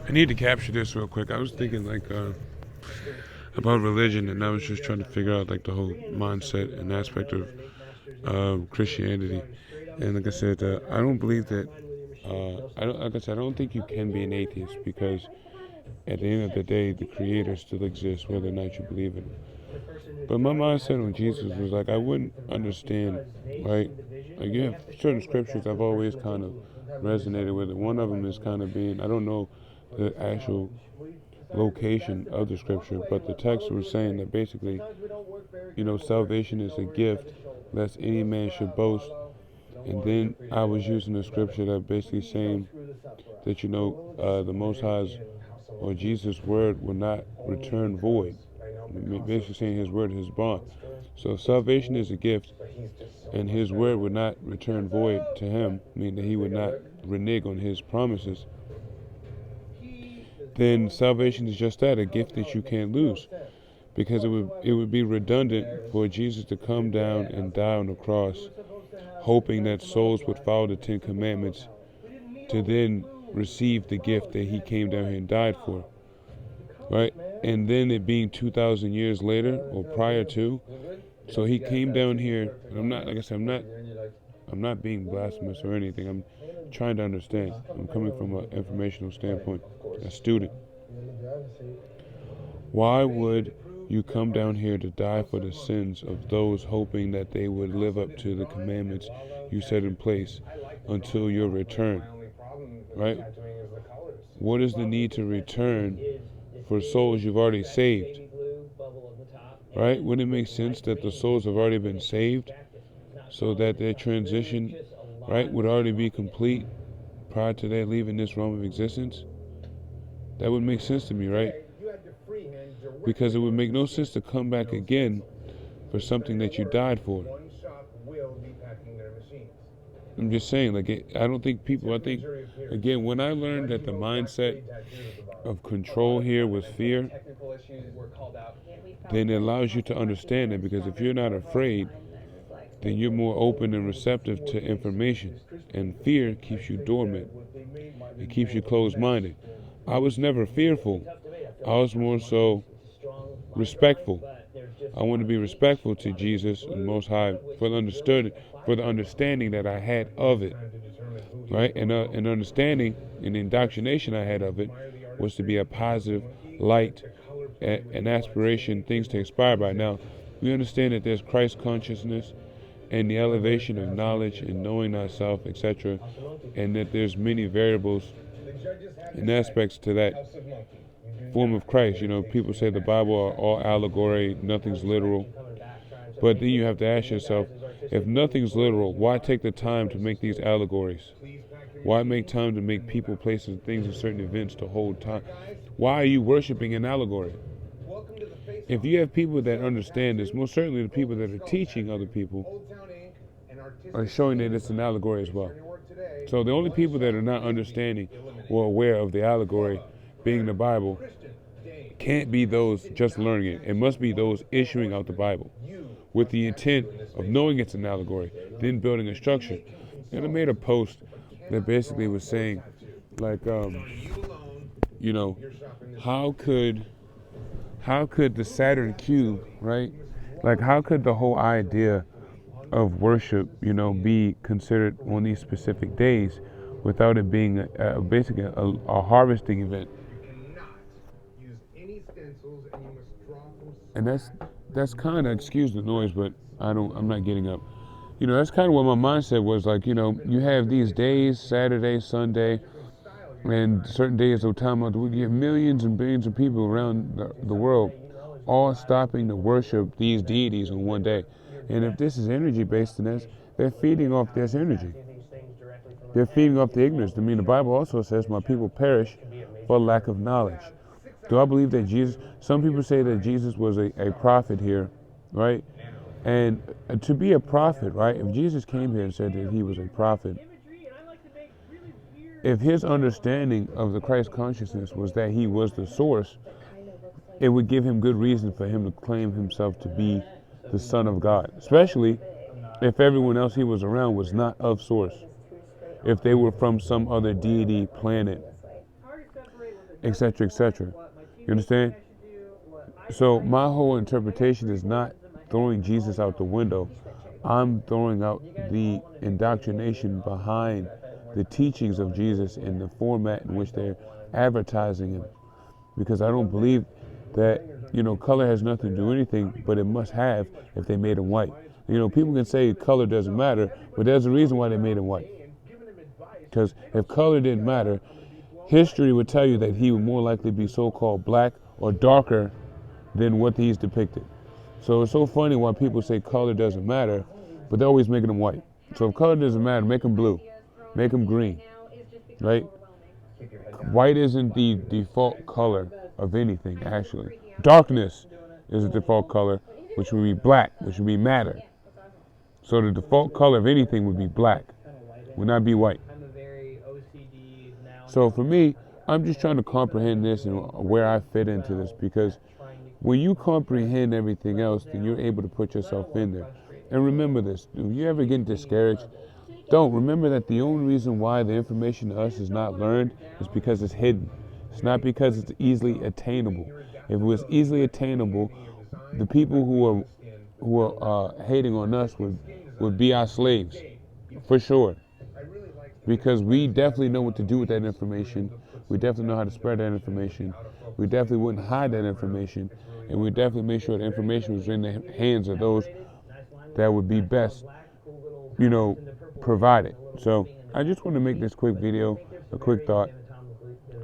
I need to capture this real quick. I was thinking about religion, and I was just trying to figure out like the whole mindset and aspect of Christianity. And like I said, I don't believe that. I don't, like I said, I don't think you can be an atheist because at the end of the day, the Creator still exists, whether or not you believe in it. But my mindset on Jesus was like I wouldn't understand, right? Like you have certain scriptures I've always kind of resonated with it. One of them is kind of being I don't know the actual location of the scripture, but the text was saying that basically, salvation is a gift, lest any man should boast. And then I was using the scripture that basically saying that the Most High's or Jesus' word will not return void. Basically saying His word is His bond. So salvation is a gift, and His word would not return void to Him, meaning that He would not renege on His promises. Then salvation is just that, a gift that you can't lose, because it would be redundant for Jesus to come down and die on the cross, hoping that souls would follow the Ten Commandments to then receive the gift that He came down here and died for, right? And then it being 2,000 years later or prior to, so He came down here. And I'm not, like I said, I'm not being blasphemous or anything. I'm trying to understand. I'm coming from an informational standpoint, a student. Why would you come down here to die for the sins of those hoping that they would live up to the commandments you set in place until your return? Right? What is the need to return for souls you've already saved? Right? Wouldn't it make sense that the souls have already been saved so that their transition, right, would already be complete prior to their leaving this realm of existence? That would make sense to me, right? Because it would make no sense to come back again for something that you died for. I'm just saying, I don't think people, I think, again, when I learned that the mindset of control here was fear, then it allows you to understand it, because if you're not afraid, then you're more open and receptive to information. And fear keeps you dormant. It keeps you closed-minded. I was never fearful. I was more so respectful. I want to be respectful to Jesus and Most High for the understanding that I had of it, right? And understanding and indoctrination I had of it was to be a positive light and aspiration, things to aspire by. Now, we understand that there's Christ consciousness and the elevation of knowledge and knowing ourselves, etc., and that there's many variables and aspects to that form of Christ. People say the Bible are all allegory, nothing's literal. But then you have to ask yourself, if nothing's literal, why take the time to make these allegories? Why make time to make people, places, things, and certain events to hold time? Why are you worshiping an allegory? If you have people that understand this, most certainly the people that are teaching other people are showing that it's an allegory as well. So the only people that are not understanding or aware of the allegory being the Bible can't be those just learning it. It must be those issuing out the Bible with the intent of knowing it's an allegory, then building a structure. And I made a post that basically was saying, like, how could the Saturn cube, right? Like, how could the whole idea of worship, be considered on these specific days without it being basically a harvesting event? And that's kind of, excuse the noise, but I'm not getting up. That's kind of what my mindset was like. You have these days, Saturday, Sunday, and certain days of time of the week. You have millions and billions of people around the world all stopping to worship these deities on one day. And if this is energy based, then they're feeding off this energy. They're feeding off the ignorance. I mean, the Bible also says, "My people perish for lack of knowledge." Do I believe that Jesus? Some people say that Jesus was a prophet here, right? And to be a prophet, right? If Jesus came here and said that He was a prophet, if His understanding of the Christ consciousness was that He was the source, it would give Him good reason for Him to claim Himself to be the Son of God, especially if everyone else He was around was not of source, if they were from some other deity planet. etc., etc. You understand? So my whole interpretation is not throwing Jesus out the window. I'm throwing out the indoctrination behind the teachings of Jesus in the format in which they're advertising him. Because I don't believe that, color has nothing to do with anything, but it must have if they made him white. People can say color doesn't matter, but there's a reason why they made him white. Because if color didn't matter, history would tell you that he would more likely be so-called black or darker than what he's depicted. So it's so funny why people say color doesn't matter, but they're always making him white. So if color doesn't matter, make him blue, make him green, right? White isn't the default color of anything, actually. Darkness is the default color, which would be black, which would be matter. So the default color of anything would be black, would not be white. So for me, I'm just trying to comprehend this and where I fit into this, because when you comprehend everything else, then you're able to put yourself in there. And remember this, if you ever get discouraged, don't. Remember that the only reason why the information to us is not learned is because it's hidden. It's not because it's easily attainable. If it was easily attainable, the people who are hating on us would be our slaves, for sure. Because we definitely know what to do with that information. We definitely know how to spread that information. We definitely wouldn't hide that information. And we definitely make sure the information was in the hands of those that would be best, provided. So I just want to make this quick video, a quick thought.